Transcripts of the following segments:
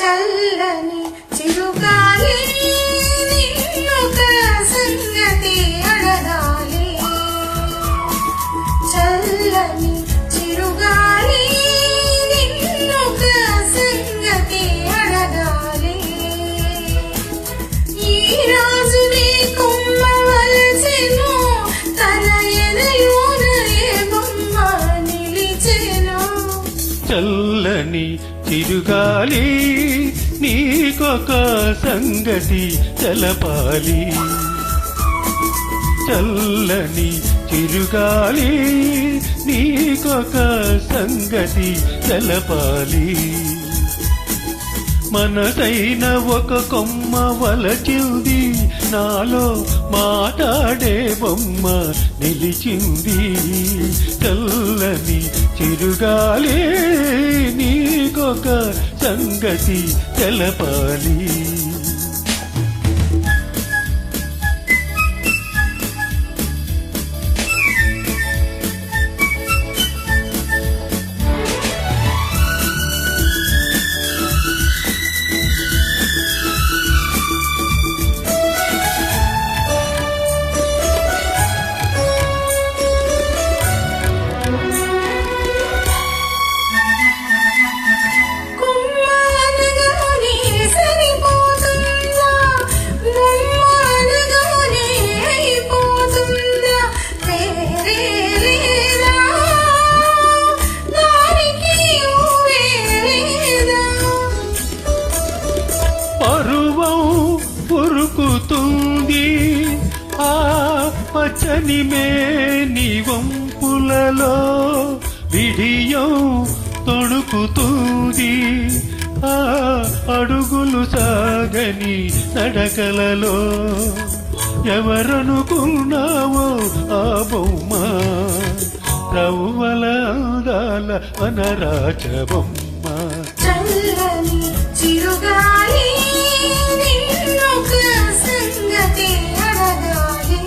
చల్లని చిరుగాలి నిన్నొక సంగతి అడగాలి. చల్లని చిరుగాలి నిన్నొక సంగతి అడగాలి. ఈ రాజుని కొమ్మ వలసెను తన ఎదలోన ఏ బొమ్మ నిలిచెను. చల్లని చిరుగాలి నీకొక సంగతి తెలపాలి. చల్లని చిరుగాలి నీకొక సంగతి తెలపాలి. మనసైన ఒక కొమ్మ వలచింది, నాలో మాట్లాడే బొమ్మ నిలిచింది. చల్లని చిరుగాలి నీకొక సంగతి తెలపాలి. ఉరుకుతుంది ఆ పచ్చని మేని వంపులలో, విడియం తొణుకుతుంది ఆ అడుగులు సాగని నడకలలో. ఎవరనుకున్నావో ఆ బొమ్మ రవ్వల అందాల వనరాజ బొమ్మ. చల్లని చిరుగాలి నిన్నొక సంగతి అడగాలి.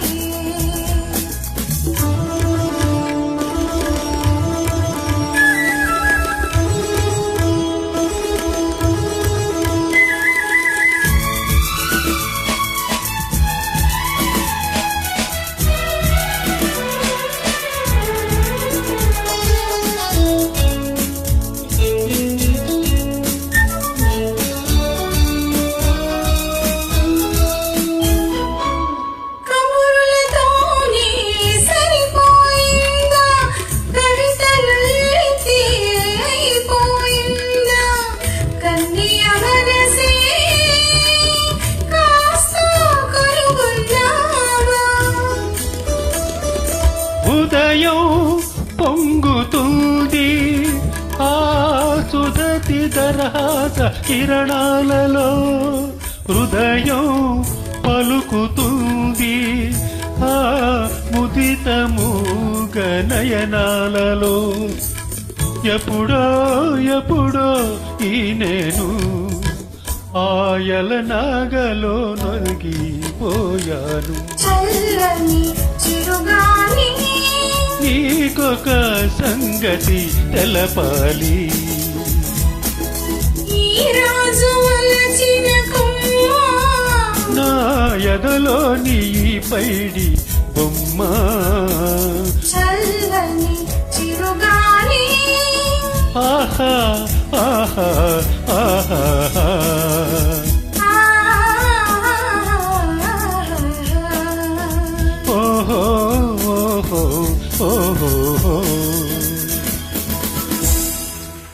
ఉదయం పొంగుతుంది ఆ సుధతి దరహాస కిరణాలలో, హృదయం పలుకుతుంది ఆ ముదిత మూగ నయనాలలో. ఎప్పుడో ఎప్పుడో ఈ నేను ఆయల నాగలో నొలిగిపోయాను. చల్లని చిరుగాలి నీకొక సంగతి తెలపాలి. ఈ రోజు వలచిన కొమ్మ నా ఎదలో నీ పైడి బొమ్మ. చల్లని చిరుగాలి ఆహా ఆహా ఆహా. ఓహో ఓహో ఓహో.